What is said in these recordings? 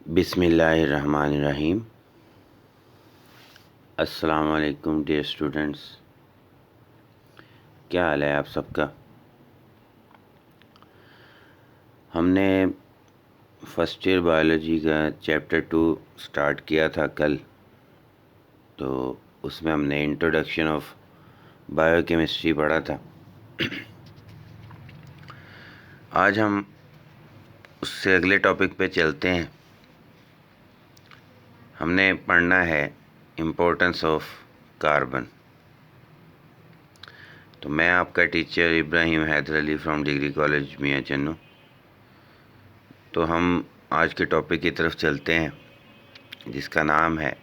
बिस्मिल्लाहिर्रहमानिर्रहीम। अस्सलाम वालेकुम डियर स्टूडेंट्स, क्या हाल है आप सबका। हमने फर्स्ट ईयर बायोलॉजी का चैप्टर 2 स्टार्ट किया था कल, तो उसमें हमने इंट्रोडक्शन ऑफ बायोकेमिस्ट्री पढ़ा था। आज हम उससे अगले टॉपिक पे चलते हैं। हमने पढ़ना है इम्पोर्टेंस ऑफ कार्बन। तो मैं आपका teacher Ibrahim Haider Ali from degree college Mian Channu. तो हम आज के टॉपिक की तरफ चलते हैं, जिसका नाम है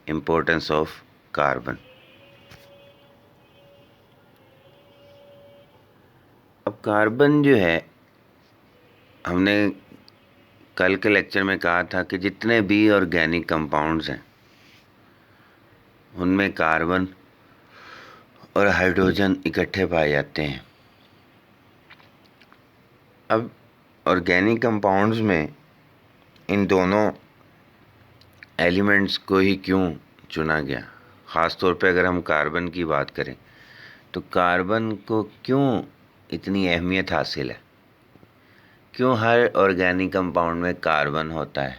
इम्पोर्टेंस ऑफ कार्बन। अब कार्बन जो है, हमने कल के लेक्चर में कहा था कि जितने भी ऑर्गेनिक कंपाउंड्स हैं उनमें कार्बन और हाइड्रोजन इकट्ठे पाए जाते हैं। अब ऑर्गेनिक कंपाउंड्स में इन दोनों एलिमेंट्स को ही क्यों चुना गया, ख़ास तौर पे अगर हम कार्बन की बात करें तो कार्बन को क्यों इतनी अहमियत हासिल है, क्यों हर ऑर्गेनिक कंपाउंड में कार्बन होता है,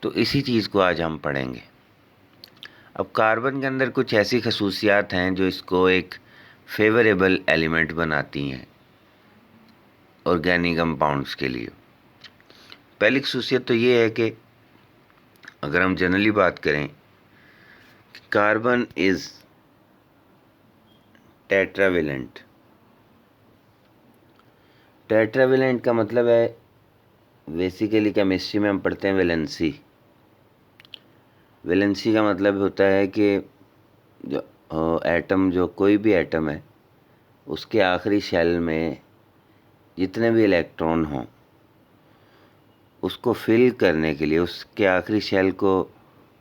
तो इसी चीज़ को आज हम पढ़ेंगे। अब कार्बन के अंदर कुछ ऐसी खसूसियात हैं जो इसको एक फेवरेबल एलिमेंट बनाती हैं ऑर्गेनिक कंपाउंड्स के लिए। पहली खसूसियत तो ये है कि अगर हम जनरली बात करें, कार्बन इज़ टेट्रावेलेंट। टेट्रावेलेंट का मतलब है, बेसिकली केमिस्ट्री में हम पढ़ते हैं वैलेंसी। वैलेंसी का मतलब होता है कि जो एटम, जो कोई भी एटम है, उसके आखिरी शेल में जितने भी इलेक्ट्रॉन हों, उसको फिल करने के लिए, उसके आखिरी शेल को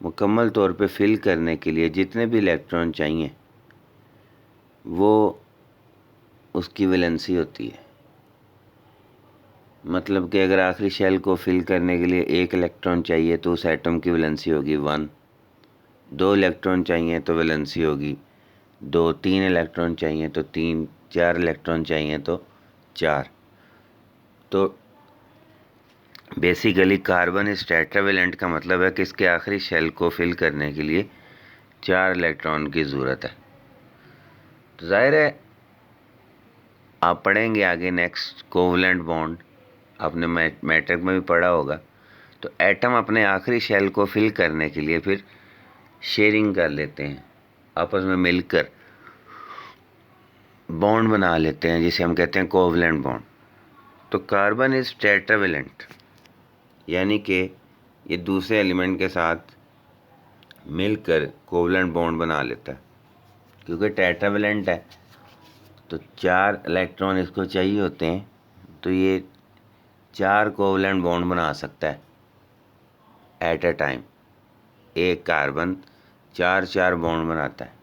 मुकम्मल तौर पे फिल करने के लिए जितने भी इलेक्ट्रॉन चाहिए, वो उसकी वैलेंसी होती है। मतलब कि अगर आखिरी शेल को फिल करने के लिए 1 इलेक्ट्रॉन चाहिए तो उस एटम की वैलेंसी होगी 1। 2 इलेक्ट्रॉन चाहिए तो वैलेंसी होगी 2। 3 इलेक्ट्रॉन चाहिए तो 3। 4 इलेक्ट्रॉन चाहिए तो 4। तो बेसिकली कार्बन इस टेट्रावेलेंट का मतलब है कि इसके आखिरी शेल को फिल करने के लिए 4 इलेक्ट्रॉन की ज़रूरत है। तो जाहिर है आप पढ़ेंगे आगे नेक्स्ट कोवलेंट बॉन्ड, आपने मैट्रिक में भी पढ़ा होगा। तो एटम अपने आखिरी शेल को फिल करने के लिए फिर शेयरिंग कर लेते हैं, आपस में मिलकर बॉन्ड बना लेते हैं, जिसे हम कहते हैं कोवलेंट बॉन्ड। तो कार्बन इज़ टेट्रावेलेंट, यानी कि ये दूसरे एलिमेंट के साथ मिलकर कोवलेंट बॉन्ड बना लेता है। क्योंकि टेट्रावेलेंट है तो 4 इलेक्ट्रॉन इसको चाहिए होते हैं, तो ये 4 कोवलेंट बॉन्ड बना सकता है एट अ टाइम। एक कार्बन 4 बॉन्ड बनाता है।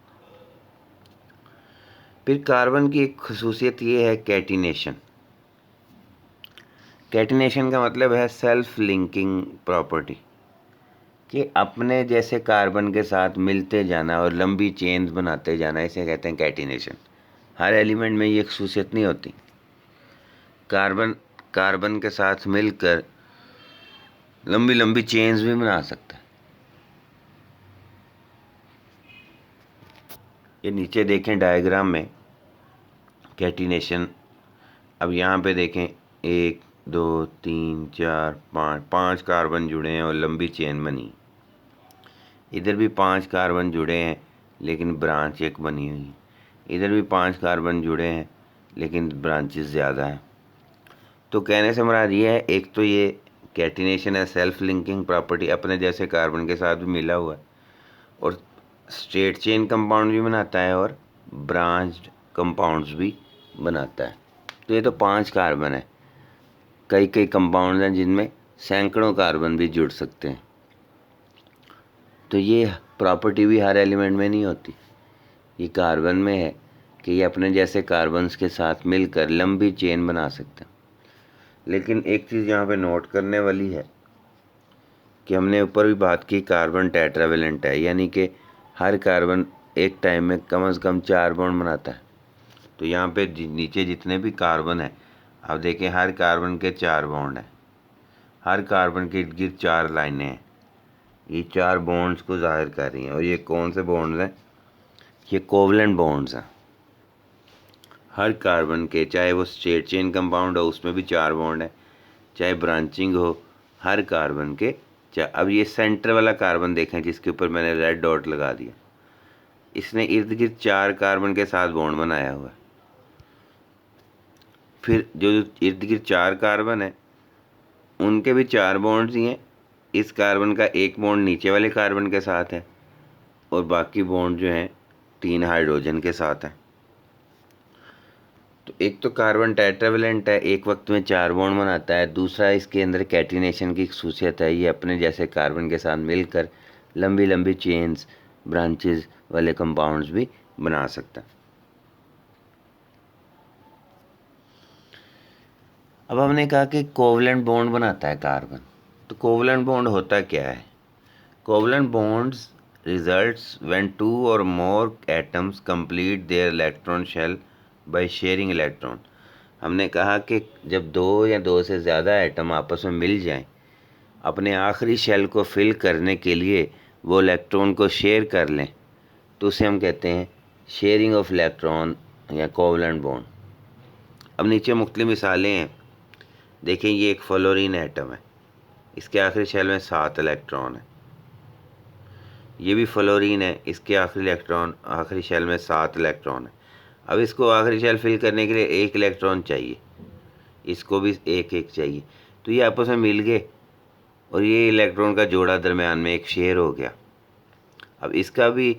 फिर कार्बन की एक खसूसियत ये है कैटिनेशन। कैटिनेशन का मतलब है सेल्फ लिंकिंग प्रॉपर्टी, कि अपने जैसे कार्बन के साथ मिलते जाना और लंबी चेन्स बनाते जाना, इसे कहते हैं कैटिनेशन। हर एलिमेंट में ये खसूसियत नहीं होती। कार्बन कार्बन के साथ मिलकर लंबी लंबी चेन्स भी बना सकता है। ये नीचे देखें डायग्राम में कैटिनेशन। अब यहाँ पे देखें 1 2 3 4 5 5 कार्बन जुड़े हैं और लंबी चेन बनी। इधर भी 5 कार्बन जुड़े हैं लेकिन ब्रांच एक बनी हुई है। इधर भी 5 कार्बन जुड़े हैं लेकिन ब्रांचेस ज़्यादा हैं। तो कहने से मुराद ये है, एक तो ये कैटिनेशन है, सेल्फ लिंकिंग प्रॉपर्टी, अपने जैसे कार्बन के साथ भी मिला हुआ है, और स्ट्रेट चेन कंपाउंड भी बनाता है और ब्रांच्ड कंपाउंड्स भी बनाता है। तो ये तो 5 कार्बन है। कई कई कंपाउंड्स हैं जिनमें सैकड़ों कार्बन भी जुड़ सकते हैं। तो ये प्रॉपर्टी भी हर एलिमेंट में नहीं होती। ये कार्बन में है कि ये अपने जैसे कार्बन्स के साथ मिलकर लंबी चेन बना सकते हैं। लेकिन एक चीज़ यहाँ पे नोट करने वाली है कि हमने ऊपर भी बात की कार्बन टेट्रावेलेंट है, यानी कि हर कार्बन एक टाइम में कम से कम 4 बॉन्ड बनाता है। तो यहाँ पे नीचे जितने भी कार्बन है, अब देखें हर कार्बन के 4 बॉन्ड हैं, हर कार्बन के इर्द गिर्द 4 लाइनें हैं। ये 4 बॉन्ड्स को जाहिर कर रही हैं। और ये कौन से बॉन्ड्स हैं? ये कोवलेंट बॉन्ड्स हैं। हर कार्बन के, चाहे वो स्ट्रेट चेन कंपाउंड हो उसमें भी 4 बॉन्ड है, चाहे ब्रांचिंग हो, हर कार्बन के अब ये सेंटर वाला कार्बन देखें जिसके ऊपर मैंने रेड डॉट लगा दिया, इसने इर्द गिर्द 4 कार्बन के साथ बॉन्ड बनाया हुआ है। फिर जो इर्द गिर्द 4 कार्बन है उनके भी 4 बॉन्ड्स ही हैं। इस कार्बन का एक बॉन्ड नीचे वाले कार्बन के साथ है और बाकी बॉन्ड जो हैं 3 हाइड्रोजन के साथ हैं। तो एक तो कार्बन टेट्रावेलेंट है, एक वक्त में 4 बॉन्ड बनाता है। दूसरा, इसके अंदर कैटिनेशन की खसूसियत है, ये अपने जैसे कार्बन के साथ मिलकर लंबी लंबी चेन्स, ब्रांचेस वाले कंपाउंड्स भी बना सकता है। अब हमने कहा कि कोवलेंट बॉन्ड बनाता है कार्बन। तो कोवलेंट बॉन्ड होता क्या है? कोवलेंट बॉन्ड्स रिजल्ट्स व्हेन 2 और more atoms complete their electron shell by sharing electron. हमने कहा कि जब 2 या 2 से ज़्यादा एटम आपस में मिल जाएं, अपने आखिरी शेल को फिल करने के लिए वो इलेक्ट्रॉन को शेयर कर लें, तो उसे हम कहते हैं शेयरिंग ऑफ इलेक्ट्रॉन या कोवलेंट बॉन्ड। अब नीचे मुख्तलिफ मिसालें हैं। देखें, ये एक फ्लोरीन एटम है, इसके आखिरी शेल में 7 इलेक्ट्रॉन है। ये भी फ्लोरीन है, इसके आखिरी शेल में 7 इलेक्ट्रॉन है। अब इसको आखिरी शेल फिल करने के लिए 1 इलेक्ट्रॉन चाहिए, इसको भी 1 चाहिए। तो ये आपस में मिल गए और ये इलेक्ट्रॉन का जोड़ा दरमियान में एक शेयर हो गया। अब इसका भी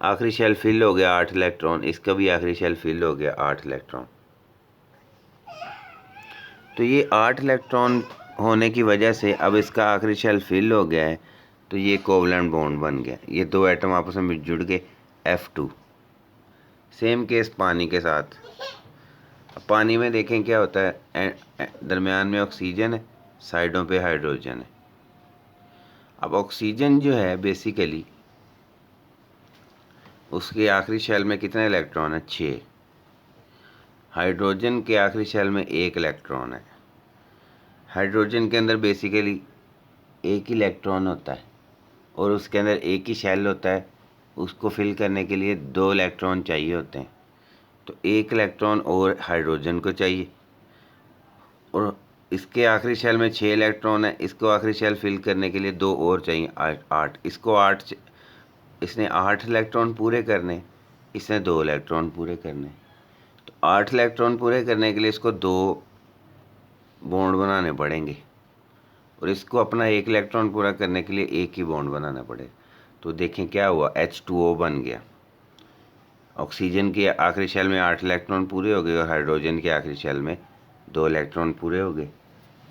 आखिरी शेल फिल हो गया 8 इलेक्ट्रॉन, इसका भी आखिरी शेल फिल हो गया 8 इलेक्ट्रॉन। तो ये 8 इलेक्ट्रॉन होने की वजह से अब इसका आखिरी शेल फिल हो गया है, तो ये कोवलेंट बॉन्ड बन गया। ये 2 एटम आपस में जुड़ गए, F2। सेम केस पानी के साथ। अब पानी में देखें क्या होता है, दरमियान में ऑक्सीजन है, साइडों पे हाइड्रोजन है। अब ऑक्सीजन जो है बेसिकली उसके आखिरी शेल में कितने इलेक्ट्रॉन है? 6। हाइड्रोजन के आखिरी शेल में 1 इलेक्ट्रॉन है। हाइड्रोजन के अंदर बेसिकली 1 इलेक्ट्रॉन होता है और उसके अंदर एक ही शेल होता है, उसको फिल करने के लिए 2 इलेक्ट्रॉन चाहिए होते हैं। तो 1 इलेक्ट्रॉन और हाइड्रोजन को चाहिए और इसके आखिरी शेल में 6 इलेक्ट्रॉन है, इसको आखिरी शेल फिल करने के लिए 2 और चाहिए, 8। इसने 8 इलेक्ट्रॉन पूरे करने, इसने 2 इलेक्ट्रॉन पूरे करने। तो 8 इलेक्ट्रॉन पूरे करने के लिए इसको 2 बॉन्ड बनाने पड़ेंगे और इसको अपना 1 इलेक्ट्रॉन पूरा करने के लिए 1 ही बॉन्ड बनाना पड़ेगा। तो देखें क्या हुआ, H2O बन गया। ऑक्सीजन के आखिरी शेल में 8 इलेक्ट्रॉन पूरे हो गए और हाइड्रोजन के आखिरी शेल में 2 इलेक्ट्रॉन पूरे हो गए।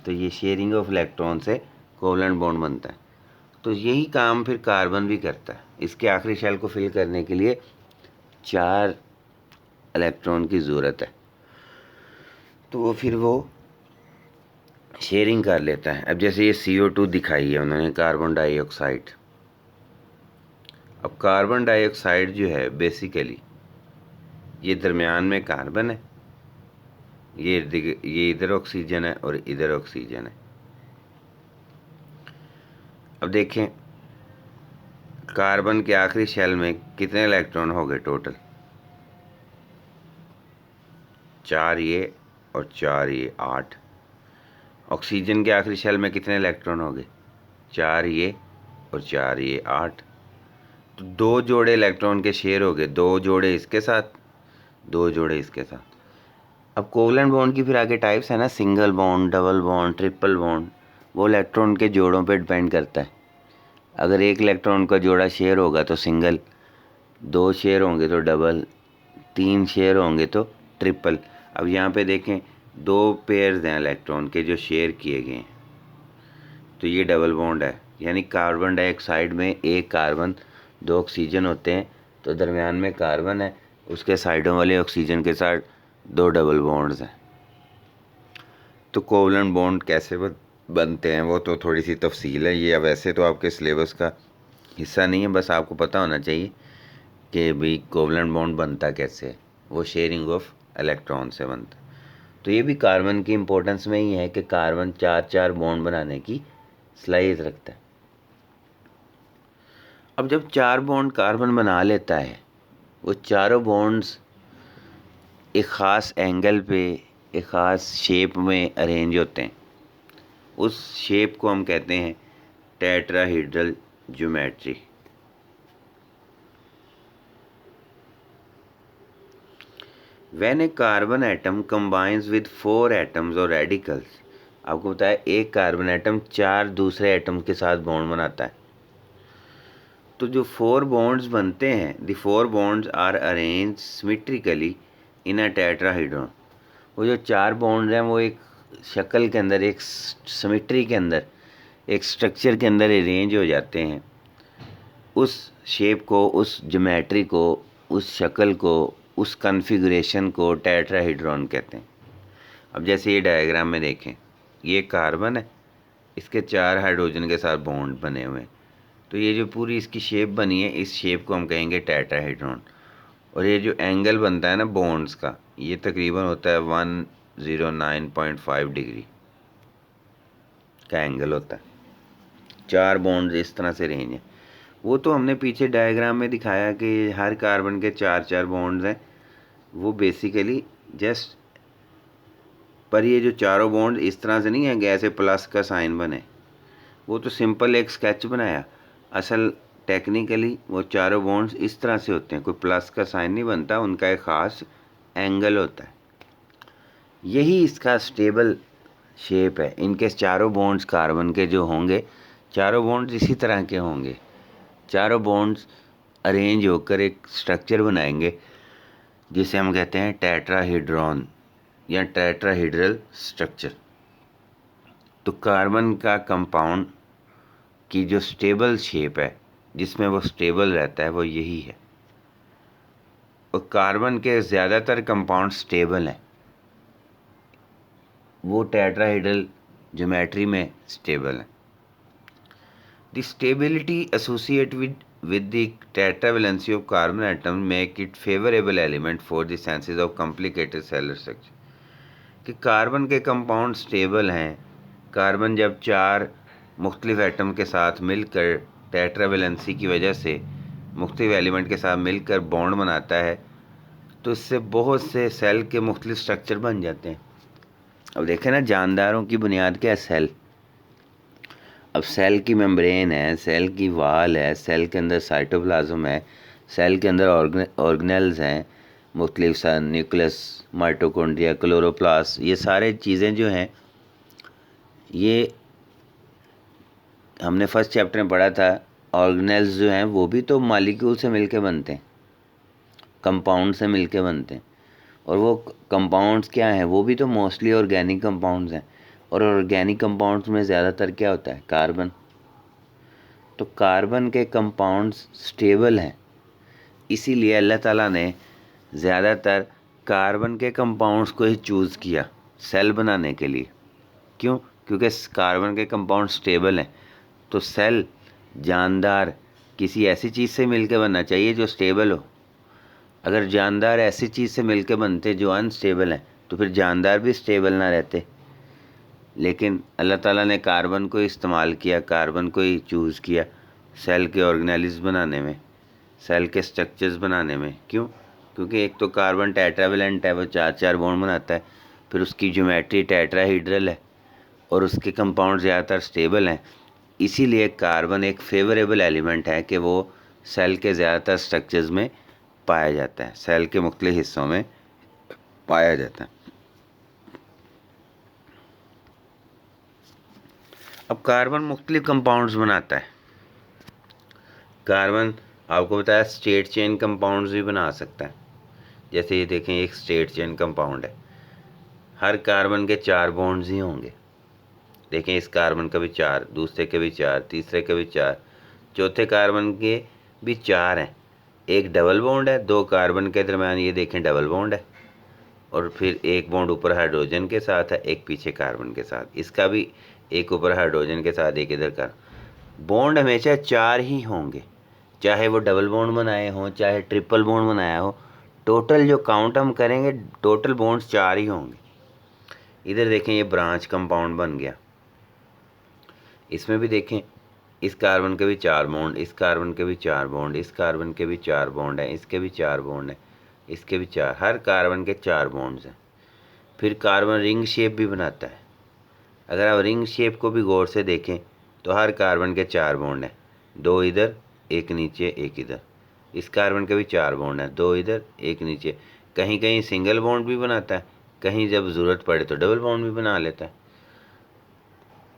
तो ये शेयरिंग ऑफ इलेक्ट्रॉन से कोवलेंट बॉन्ड बनता है। तो यही काम फिर कार्बन भी करता है। इसके आखिरी शेल को फिल करने के लिए 4 इलेक्ट्रॉन की ज़रूरत है, तो वो शेयरिंग कर लेता है। अब जैसे ये CO2 दिखाई है उन्होंने, कार्बन डाइऑक्साइड। अब कार्बन डाइऑक्साइड जो है बेसिकली ये दरमियान में कार्बन है, ये इधर ऑक्सीजन है और इधर ऑक्सीजन है। अब देखें कार्बन के आखिरी शेल में कितने इलेक्ट्रॉन हो गए टोटल? 4 ये और 4 ये, 8। ऑक्सीजन के आखिरी शेल में कितने इलेक्ट्रॉन हो गए? 4 ये और 4 ये, 8। तो 2 जोड़े इलेक्ट्रॉन के शेयर हो गए, 2 जोड़े इसके साथ, 2 जोड़े इसके साथ। अब कोवलेंट बॉन्ड की फिर आगे टाइप्स है ना, single bond, double bond, triple bond. वो इलेक्ट्रॉन के जोड़ों पे डिपेंड करता है। अगर 1 इलेक्ट्रॉन का जोड़ा शेयर होगा तो सिंगल, 2 शेयर होंगे तो डबल, 3 शेयर होंगे तो ट्रिपल। अब यहाँ पे देखें 2 पेयर्स हैं इलेक्ट्रॉन के जो शेयर किए गए हैं, तो ये डबल बॉन्ड है। यानी कार्बन डाइऑक्साइड में 1 कार्बन 2 ऑक्सीजन होते हैं, तो दरमियान में कार्बन है, उसके साइडों वाले ऑक्सीजन के साथ 2 डबल बॉन्ड्स हैं। तो कोवलेंट बॉन्ड कैसे बनते हैं वो तो थोड़ी सी तफसील है, ये वैसे तो आपके सिलेबस का हिस्सा नहीं है, बस आपको पता होना चाहिए कि भाई कोवलेंट बॉन्ड बनता कैसे है। वो शेयरिंग ऑफ इलेक्ट्रॉन से बनता है। तो ये भी कार्बन की इम्पोर्टेंस में ही है कि कार्बन 4 बॉन्ड बनाने की सलाहियत रखता है। अब जब 4 बॉन्ड कार्बन बना लेता है, वो चारों बॉन्ड्स एक ख़ास एंगल पे एक ख़ास शेप में अरेंज होते हैं। उस शेप को हम कहते हैं tetrahedral geometry. When a carbon atom combines with 4 atoms or radicals, आपको बताया एक कार्बन एटम 4 दूसरे एटम के साथ बॉन्ड बनाता है। तो जो 4 बॉन्ड्स बनते हैं, the 4 bonds are arrange symmetrically in a tetrahedron. वो जो 4 बॉन्ड्स हैं वो एक शक्ल के अंदर, एक सिमेट्री के अंदर, एक स्ट्रक्चर के अंदर अरेंज हो जाते हैं। उस शेप को, उस ज्योमेट्री को, उस शक्ल को, उस कॉन्फ़िगरेशन को टेट्राहेड्रॉन कहते हैं। अब जैसे ये डायग्राम में देखें, ये कार्बन है, इसके 4 हाइड्रोजन के साथ बॉन्ड बने हुए हैं। तो ये जो पूरी इसकी शेप बनी है, इस शेप को हम कहेंगे टेट्राहेड्रॉन। और ये जो एंगल बनता है ना बॉन्ड्स का, ये तकरीबन होता है 109.5 डिग्री का एंगल होता है। 4 बॉन्ड्स इस तरह से रेंज है। वो तो हमने पीछे डायग्राम में दिखाया कि हर कार्बन के 4 बॉन्ड्स हैं, वो बेसिकली जस्ट, पर ये जो चारों बॉन्ड इस तरह से नहीं है कि ऐसे प्लस का साइन बने, वो तो सिंपल एक स्केच बनाया। असल टेक्निकली वो चारों बॉन्ड्स इस तरह से होते हैं, कोई प्लस का साइन नहीं बनता, उनका एक ख़ास एंगल होता है। यही इसका स्टेबल शेप है। इनके चारों बॉन्ड्स कार्बन के जो होंगे, चारों बॉन्ड्स इसी तरह के होंगे। चारों बॉन्ड्स अरेंज होकर एक स्ट्रक्चर बनाएंगे जिसे हम कहते हैं टेट्राहेड्रॉन या टेट्राहेड्रल स्ट्रक्चर। तो कार्बन का कंपाउंड की जो स्टेबल शेप है, जिसमें वो स्टेबल रहता है, वो यही है। और कार्बन के ज़्यादातर कंपाउंड स्टेबल हैं, वो टेट्राहेड्रल ज्योमेट्री में स्टेबल हैं। The stability associate with the tetravalency of carbon atom make it favorable element for the synthesis of complicated cellular structure। कि कार्बन के कंपाउंड स्टेबल हैं। कार्बन जब 4 मुख्तलिफ एटम के साथ मिलकर टेट्रावेलेंसी की वजह से मुख्तलिफ एलिमेंट के साथ मिलकर बॉन्ड बनाता है, तो इससे बहुत से सेल के मुख्तलिफ स्ट्रक्चर बन जाते हैं। अब देखें ना, जानदारों की बुनियाद क्या है? सेल। अब सेल की मेम्ब्रेन है, सेल की वाल है, सेल के अंदर साइटोप्लाज्म है, सेल के अंदर ऑर्गेनेल्स हैं, मुख्तलिफ सा न्यूक्लियस, माइटोकॉन्ड्रिया, क्लोरोप्लास्ट, ये सारे चीज़ें जो हैं, ये हमने फर्स्ट चैप्टर में पढ़ा था। ऑर्गेनेल्स जो हैं वो भी तो मालिक्यूल से मिलके बनते हैं, कंपाउंड से मिलके बनते हैं। और वो कंपाउंड्स क्या हैं? वो भी तो मोस्टली ऑर्गेनिक कंपाउंड्स हैं। और ऑर्गेनिक कंपाउंड्स में ज़्यादातर क्या होता है? कार्बन। तो कार्बन के कंपाउंड्स स्टेबल हैं, इसीलिए अल्लाह ताला ने ज़्यादातर कार्बन के कंपाउंड्स को ही चूज़ किया सेल बनाने के लिए। क्यों? क्योंकि कार्बन के कंपाउंड स्टेबल हैं। तो सेल जानदार किसी ऐसी चीज़ से मिलकर बनना चाहिए जो स्टेबल हो। अगर जानदार ऐसी चीज़ से मिलकर बनते जो अनस्टेबल हैं, तो फिर जानदार भी स्टेबल ना रहते। लेकिन अल्लाह ताला ने कार्बन को इस्तेमाल किया, कार्बन को ही चूज़ किया सेल के ऑर्गेनेल्स बनाने में, सेल के स्ट्रक्चर्स बनाने में। क्यों? क्योंकि एक तो कार्बन टेट्रावेलेंट है, वो 4 बॉन्ड बनाता है, फिर उसकी ज्योमेट्री टेट्राहेड्रल है और उसके कंपाउंड ज़्यादातर स्टेबल हैं। इसीलिए कार्बन एक फेवरेबल एलिमेंट है कि वो सेल के ज़्यादातर स्ट्रक्चर्स में पाया जाता है, सेल के मुख्तलिफ हिस्सों में पाया जाता है। अब कार्बन मुख्तलिफ कंपाउंड्स बनाता है। कार्बन आपको बताया स्ट्रेट चेन कंपाउंड्स भी बना सकता है। जैसे ये देखें, एक स्ट्रेट चेन कंपाउंड है, हर कार्बन के 4 बॉन्ड्स ही होंगे। देखें, इस कार्बन का भी 4, दूसरे के भी 4, तीसरे के भी 4, चौथे कार्बन के भी 4 हैं। एक डबल बॉन्ड है, 2 कार्बन के दरमियान, ये देखें डबल बॉन्ड है। और फिर एक बॉन्ड ऊपर हाइड्रोजन के साथ है, एक पीछे कार्बन के साथ। इसका भी एक ऊपर हाइड्रोजन के साथ एक इधर का। बॉन्ड हमेशा 4 ही होंगे, चाहे वो डबल बॉन्ड बनाए हों चाहे ट्रिपल बॉन्ड बनाया हो। टोटल जो काउंट हम करेंगे टोटल बॉन्ड्स 4 ही होंगे। इधर देखें ये ब्रांच कंपाउंड बन गया, इसमें भी देखें इस कार्बन के भी 4 बॉन्ड, इस कार्बन के भी 4 बॉन्ड, इस कार्बन के भी 4 बॉन्ड हैं, इसके भी 4 बॉन्ड हैं, इसके भी 4, हर कार्बन के 4 बॉन्ड्स हैं। फिर कार्बन रिंग शेप भी बनाता है। अगर आप रिंग शेप को भी गौर से देखें तो हर कार्बन के 4 बॉन्ड हैं, 2 इधर एक नीचे एक इधर। इस कार्बन के भी 4 बॉन्ड हैं, 2 इधर एक नीचे। कहीं कहीं सिंगल बॉन्ड भी बनाता है, कहीं जब ज़रूरत पड़े तो डबल बॉन्ड भी बना लेता है।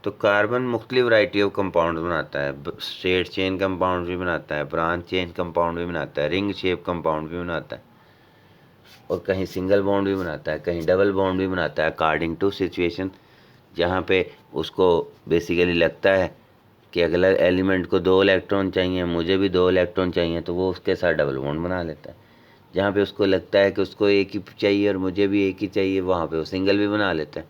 तो कार्बन मुख्तलिफ वैरायटी ऑफ कंपाउंड बनाता है, स्ट्रेट चेन कंपाउंड भी बनाता है, ब्रांच चेन कंपाउंड भी बनाता है, रिंग शेप कंपाउंड भी बनाता है, और कहीं सिंगल बॉन्ड भी बनाता है, कहीं डबल बॉन्ड भी बनाता है, अकॉर्डिंग टू सिचुएशन। जहाँ पे उसको बेसिकली लगता है कि अगला एलिमेंट को 2 इलेक्ट्रॉन चाहिए, मुझे भी 2 इलेक्ट्रॉन चाहिए, तो वो उसके साथ डबल बॉन्ड बना लेता है। जहाँ पे उसको लगता है कि उसको एक ही चाहिए और मुझे भी एक ही चाहिए, वहाँ पे वो सिंगल भी बना लेता है।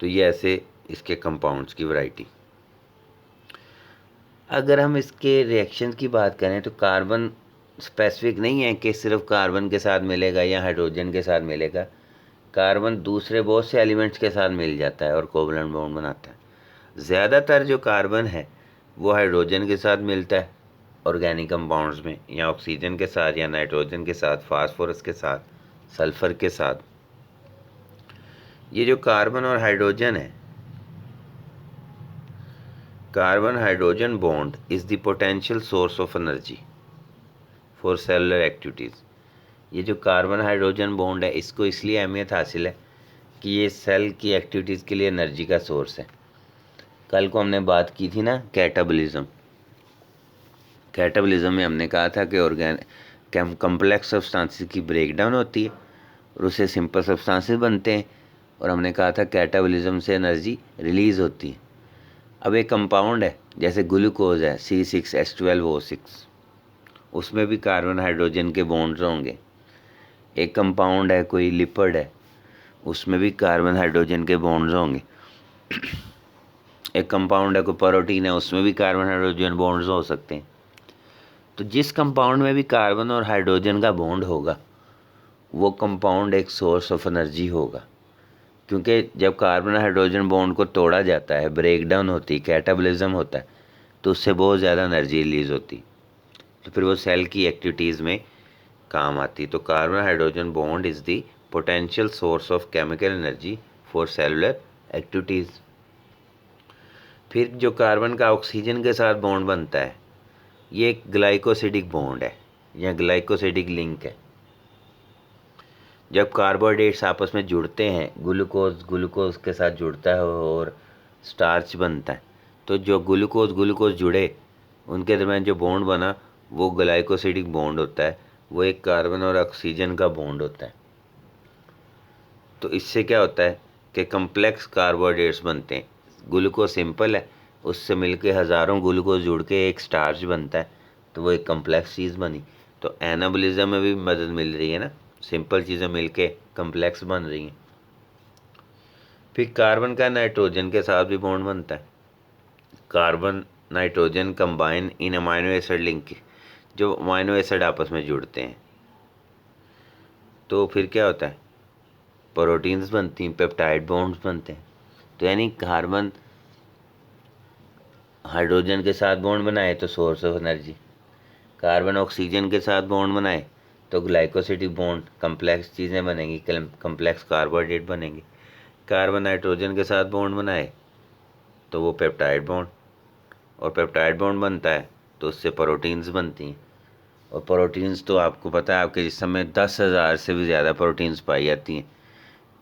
तो ये ऐसे इसके कंपाउंड्स की वैरायटी। अगर हम इसके रिएक्शन की बात करें तो कार्बन स्पेसिफिक नहीं है कि सिर्फ कार्बन के साथ मिलेगा या हाइड्रोजन के साथ मिलेगा। कार्बन दूसरे बहुत से एलिमेंट्स के साथ मिल जाता है और कोवलेंट बॉन्ड बनाता है। ज़्यादातर जो कार्बन है वो हाइड्रोजन के साथ मिलता है ऑर्गेनिक कंपाउंड्स में, या ऑक्सीजन के साथ, या नाइट्रोजन के साथ, फास्फोरस के साथ, सल्फ़र के साथ। ये जो कार्बन और हाइड्रोजन है, carbon hydrogen bond is the potential source of energy for cellular activities. ये जो कार्बन हाइड्रोजन बॉन्ड है इसको इसलिए अहमियत हासिल है कि ये सेल की एक्टिविटीज़ के लिए एनर्जी का सोर्स है। कल को हमने बात की थी ना कैटाबॉलिज्म। कैटाबॉलिज्म में हमने कहा था कि कम्प्लेक्स सब्सटेंसेस की ब्रेकडाउन होती है और उससे सिंपल सब्सटेंसेस बनते हैं, और हमने कहा था कैटाबॉलिज्म से एनर्जी रिलीज़ होती है। अब एक कंपाउंड है जैसे ग्लूकोज है C6H12O6, उसमें भी कार्बन हाइड्रोजन के बॉन्ड्स होंगे। एक कंपाउंड है कोई लिपिड है, उसमें भी कार्बन हाइड्रोजन के बॉन्ड्स होंगे। एक कंपाउंड है कोई प्रोटीन है, उसमें भी कार्बन हाइड्रोजन बॉन्ड्स हो सकते हैं। तो जिस कंपाउंड में भी कार्बन और हाइड्रोजन का बॉन्ड होगा वो कंपाउंड एक सोर्स ऑफ एनर्जी होगा, क्योंकि जब कार्बन हाइड्रोजन बॉन्ड को तोड़ा जाता है, ब्रेकडाउन होती है, कैटाबॉलिज्म होता है, तो उससे बहुत ज़्यादा एनर्जी रिलीज़ होती, तो फिर वो सेल की एक्टिविटीज़ में काम आती। तो carbon hydrogen bond is the potential source of chemical energy for cellular activities. फिर जो कार्बन का ऑक्सीजन के साथ बॉन्ड बनता है ये एक ग्लाइकोसिडिक बॉन्ड है या ग्लाइकोसिडिक लिंक है। जब कार्बोहाइड्रेट्स आपस में जुड़ते हैं, ग्लूकोज के साथ जुड़ता है और स्टार्च बनता है, तो जो ग्लूकोज जुड़े उनके दरम्यान जो बॉन्ड बना वो ग्लाइकोसिडिक बॉन्ड होता है, वो एक कार्बन और ऑक्सीजन का बॉन्ड होता है। तो इससे क्या होता है कि कम्प्लेक्स कार्बोहाइड्रेट्स बनते हैं। ग्लूकोज सिंपल है, उससे मिलके हज़ारों ग्लूकोज जुड़ के एक स्टार्च बनता है, तो वो एक कम्प्लेक्स चीज़ बनी। तो एनाबॉलिज्म में भी मदद मिल रही है ना, सिंपल चीज़ें मिलके कम्प्लेक्स बन रही हैं। फिर कार्बन का नाइट्रोजन के साथ भी बॉन्ड बनता है। Carbon nitrogen combine in amino acid link, जो अमाइनो एसिड आपस में जुड़ते हैं तो फिर क्या होता है, प्रोटीन्स बनती हैं, पेप्टाइड बॉन्ड्स बनते हैं। तो यानी कार्बन हाइड्रोजन के साथ बॉन्ड बनाए तो source of energy, carbon oxygen के साथ बॉन्ड बनाए तो ग्लाइकोसिडिक बॉन्ड, कम्प्लेक्स चीज़ें बनेंगी, कम्प्लेक्स कार्बोहाइड्रेट बनेंगे। कार्बन नाइट्रोजन के साथ बॉन्ड बनाए तो वो पेप्टाइड बॉन्ड, और पेप्टाइड बॉन्ड बनता है तो उससे प्रोटीन्स बनती हैं। और प्रोटीन्स तो आपको पता है आपके जिस्म में 10,000 से भी ज़्यादा प्रोटीन्स पाई जाती हैं।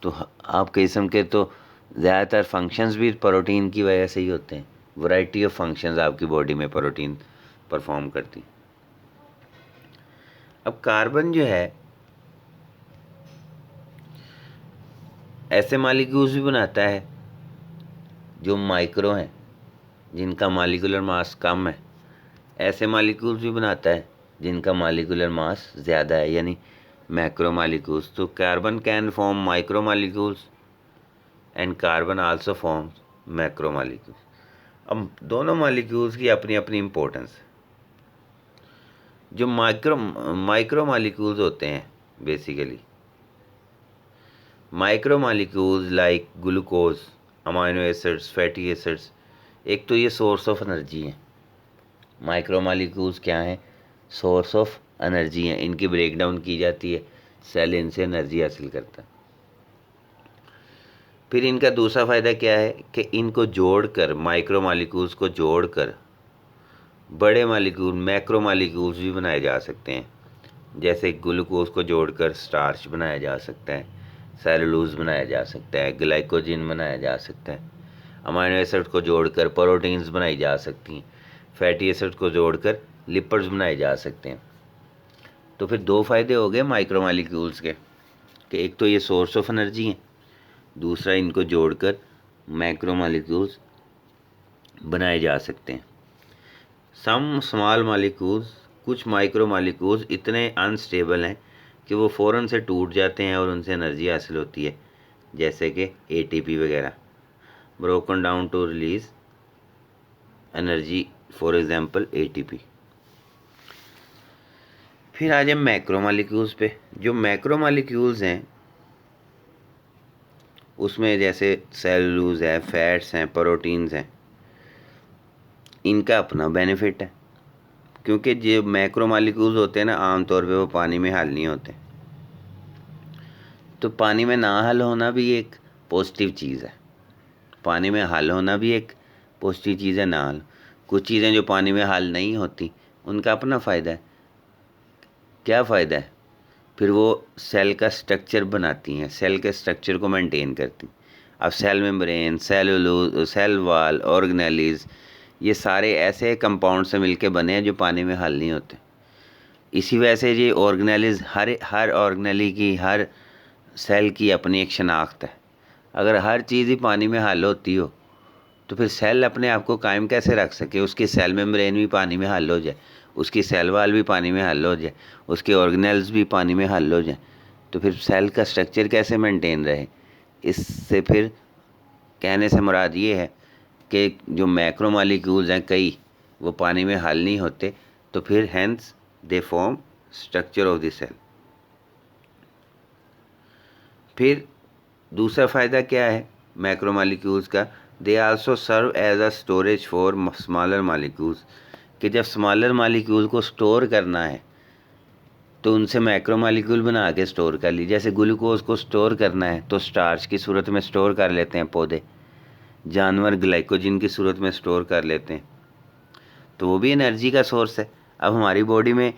तो आपके जिस्म के तो ज़्यादातर फंक्शंस भी प्रोटीन की वजह से ही होते हैं। वैरायटी ऑफ फंक्शंस आपकी बॉडी में प्रोटीन परफॉर्म करती। अब कार्बन जो है ऐसे मालिक्यूल्स भी बनाता है जो माइक्रो हैं, जिनका मालिकुलर मास कम है। ऐसे मालिक्यूल्स भी बनाता है जिनका मालिकुलर मास ज़्यादा है, यानी मैक्रो मालिक्यूल्स। तो carbon can form micro molecules and carbon also forms macro molecules. अब दोनों मॉलिक्यूल्स की अपनी अपनी इम्पोर्टेंस है। जो माइक्रो मॉलिक्यूल्स होते हैं, basically micro molecules like glucose, amino acids, fatty acids, एक तो ये सोर्स ऑफ एनर्जी है। माइक्रो मॉलिक्यूल्स क्या हैं? सोर्स ऑफ एनर्जी हैं। इनकी ब्रेकडाउन की जाती है, सेल इनसे एनर्जी हासिल करता है। फिर इनका दूसरा फ़ायदा क्या है कि इनको जोड़कर, माइक्रो मॉलिक्यूल्स को जोड़कर बड़े मॉलिक्यूल मैक्रो मॉलिक्यूल्स भी बनाए जा सकते हैं। जैसे ग्लूकोज को जोड़कर स्टार्च बनाया जा सकता है, सेलुलोज बनाया जा सकता है, ग्लाइकोजन बनाया जा सकता है, अमाइनो एसिड को जोड़कर प्रोटीन्स बनाई जा सकती हैं, फैटी एसिड को जोड़कर लिपिड्स बनाए जा सकते हैं। तो फिर दो फायदे हो गए माइक्रो मॉलिक्यूल्स के, कि एक तो ये सोर्स ऑफ एनर्जी है, दूसरा इनको जोड़कर मैक्रो मॉलिक्यूल्स बनाए जा सकते हैं। सम स्मॉल मॉलिक्यूल्स, कुछ माइक्रो मॉलिक्यूल्स इतने अनस्टेबल हैं कि वो फ़ौरन से टूट जाते हैं और उनसे एनर्जी हासिल होती है, जैसे कि ATP वगैरह, broken down to release energy, for example ATP। फिर आ जाए मैक्रो मॉलिक्यूल्स पे। जो मैक्रो मॉलिक्यूल्स हैं उसमें जैसे सेलुलोज है, फैट्स हैं, प्रोटीन्स हैं, इनका अपना बेनिफिट है, क्योंकि जो मैक्रो मॉलिक्यूल्स होते हैं ना, आमतौर पे वो पानी में हल नहीं होते। तो पानी में ना हल होना भी एक पॉजिटिव चीज़ है। पानी में हल होना भी एक पॉजिटिव चीज़ है, ना हल। कुछ चीज़ें जो पानी में हल नहीं होती, उनका अपना फ़ायदा है। क्या फ़ायदा है? फिर वो सेल का स्ट्रक्चर बनाती हैं, सेल के स्ट्रक्चर को मेंटेन करती। अब cell membrane, cellulose, cell wall, organelles, ये सारे ऐसे कंपाउंड से मिलके बने हैं जो पानी में हल नहीं होते। इसी वजह से ये ऑर्गेनेलीज, हर ऑर्गेनेली की, हर सेल की अपनी एक शनाख्त है। अगर हर चीज़ ही पानी में हल होती हो तो फिर सेल अपने आप को कायम कैसे रख सके? उसकी सेल मेम्ब्रेन भी पानी में हल हो जाए, उसकी सेल वाल भी पानी में हल हो जाए, उसके ऑर्गेनेल्स भी पानी में हल हो जाए, तो फिर सेल का स्ट्रक्चर कैसे मेंटेन रहे? इससे फिर कहने से मुराद ये है कि जो मैक्रो मॉलिक्यूल्स हैं कई, वो पानी में हल नहीं होते, तो फिर hence they form structure of the cell. फिर दूसरा फ़ायदा क्या है मैक्रो मॉलिक्यूल्स का? They also serve as a storage for smaller molecules, कि जब स्मॉलर मॉलिक्यूल को स्टोर करना है तो उनसे मैक्रो मॉलिक्यूल बना के स्टोर कर ली। जैसे ग्लूकोज को स्टोर करना है तो स्टार्च की सूरत में स्टोर कर लेते हैं पौधे, जानवर ग्लाइकोजन की सूरत में स्टोर कर लेते हैं, तो वो भी एनर्जी का सोर्स है। अब हमारी बॉडी में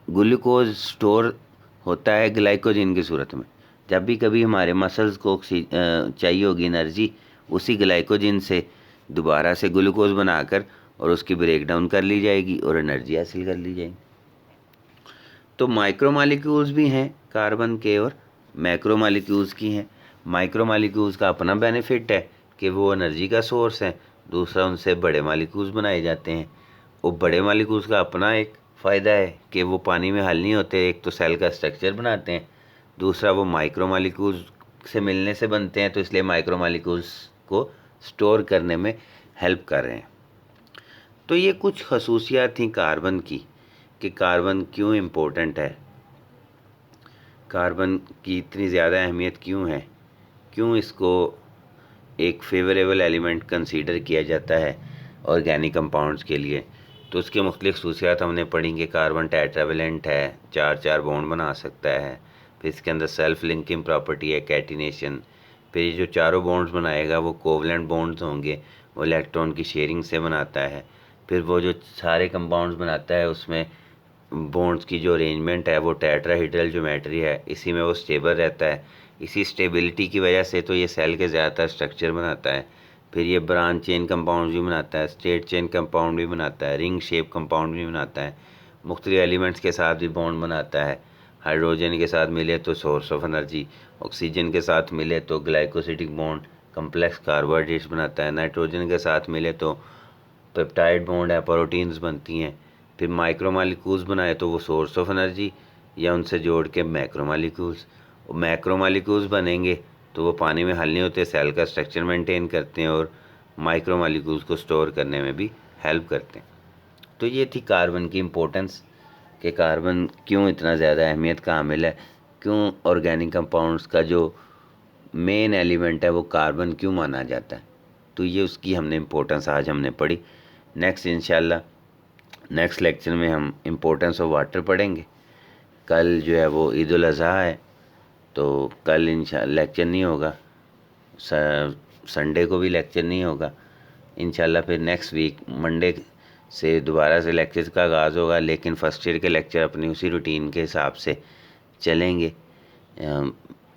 ग्लूकोज स्टोर होता है ग्लाइकोजन की सूरत में। जब भी कभी हमारे मसल्स को चाहिए होगी एनर्जी, उसी ग्लाइकोजन से दोबारा से ग्लूकोज बनाकर और उसकी ब्रेकडाउन कर ली जाएगी और एनर्जी हासिल कर ली जाएगी। तो माइक्रो मॉलिक्यूल्स भी हैं कार्बन के और मैक्रो मॉलिक्यूल्स की हैं। माइक्रो मॉलिक्यूल्स का अपना बेनिफिट है कि वो एनर्जी का सोर्स है, दूसरा उनसे बड़े मॉलिक्यूल्स बनाए जाते हैं। और बड़े मॉलिक्यूल्स का अपना एक फ़ायदा है कि वो पानी में हल नहीं होते। एक तो सेल का स्ट्रक्चर बनाते हैं, दूसरा वो माइक्रो मॉलिक्यूल्स से मिलने से बनते हैं, तो इसलिए माइक्रो मॉलिक्यूल्स को स्टोर करने में हेल्प कर रहे हैं। तो ये कुछ खसूसियात थी कार्बन की कि कार्बन क्यों इम्पोर्टेंट है, कार्बन की इतनी ज़्यादा अहमियत क्यों है, क्यों इसको एक फेवरेबल एलिमेंट कंसीडर किया जाता है ऑर्गेनिक कंपाउंड्स के लिए। तो उसके मुख्तलिफ खसूसियात हमने पढ़ी कि कार्बन टेट्रावेलेंट है, 4 बॉन्ड बना सकता है। फिर इसके अंदर सेल्फ लिंकिंग प्रॉपर्टी है, कैटिनेशन। फिर ये जो चारों बॉन्ड्स बनाएगा वो कोवलेंट बॉन्ड्स होंगे, वो इलेक्ट्रॉन की शेयरिंग से बनाता है। फिर वो जो सारे कंपाउंड्स बनाता है उसमें बॉन्ड्स की जो अरेंजमेंट है वो टेट्राहेड्रल ज्योमेट्री है, इसी में वो स्टेबल रहता है। इसी स्टेबिलिटी की वजह से तो ये सेल के ज़्यादातर स्ट्रक्चर बनाता है। फिर ये ब्रांच चेन कंपाउंड भी बनाता है, स्ट्रेट चेन कंपाउंड भी बनाता है, रिंग शेप कंपाउंड भी बनाता है, मुख्तलिफ एलिमेंट्स के साथ भी बॉन्ड बनाता है। हाइड्रोजन के साथ मिले तो सोर्स ऑफ एनर्जी, ऑक्सीजन के साथ मिले तो ग्लाइकोसिडिक बॉन्ड कम्प्लेक्स कार्बोहाइड्रेट्स बनाता है, नाइट्रोजन के साथ मिले तो पेप्टाइड बॉन्ड है, प्रोटीन्स बनती हैं। फिर माइक्रो मॉलिक्यूल्स बनाए तो वो सोर्स ऑफ एनर्जी, या उनसे जोड़ के मैक्रो मॉलिक्यूल्स बनेंगे तो वो पानी में हल नहीं होते, सेल का स्ट्रक्चर मेंटेन करते हैं और माइक्रो मॉलिक्यूल्स को स्टोर करने में भी हेल्प करते हैं। तो ये थी कार्बन की इम्पोर्टेंस, कि कार्बन क्यों इतना ज़्यादा अहमियत का हामिल है, क्यों ऑर्गेनिक कंपाउंड्स का जो मेन एलिमेंट है वो कार्बन क्यों माना जाता है। तो ये उसकी हमने इम्पोर्टेंस आज हमने पढ़ी। नेक्स्ट इंशाल्लाह नेक्स्ट लेक्चर में हम इम्पोर्टेंस ऑफ वाटर पढ़ेंगे। कल जो है वो ईद उल अज़हा है, तो कल इंशाल्लाह लेक्चर नहीं होगा, संडे को भी लेक्चर नहीं होगा। इंशाल्लाह फिर नेक्स्ट वीक मंडे से दोबारा से लेक्चर का आगाज़ होगा, लेकिन फ़र्स्ट ईयर के लेक्चर अपनी उसी रूटीन के हिसाब से चलेंगे।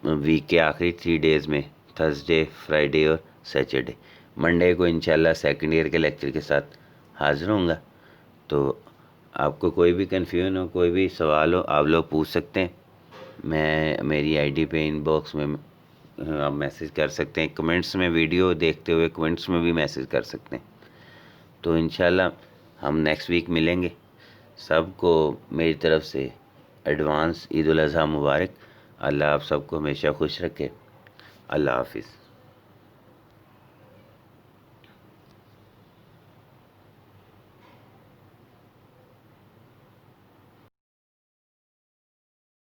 वीक के आखिरी 3 डेज़ में, थर्सडे, फ्राइडे और सैटरडे। मंडे को इंशाल्लाह सेकंड ईयर के लेक्चर के साथ हाज़िर होऊंगा। तो आपको कोई भी कन्फ्यूजन हो, कोई भी सवाल हो, आप लोग पूछ सकते हैं। मैं मेरी आईडी पे इनबॉक्स में आप मैसेज कर सकते हैं, कमेंट्स में वीडियो देखते हुए कमेंट्स में भी मैसेज कर सकते हैं। तो इंशाल्लाह हम नेक्स्ट वीक मिलेंगे। सबको मेरी तरफ से एडवांस ईद उल अज़हा मुबारक। अल्लाह आप सबको हमेशा खुश रखे। अल्लाह हाफिज़।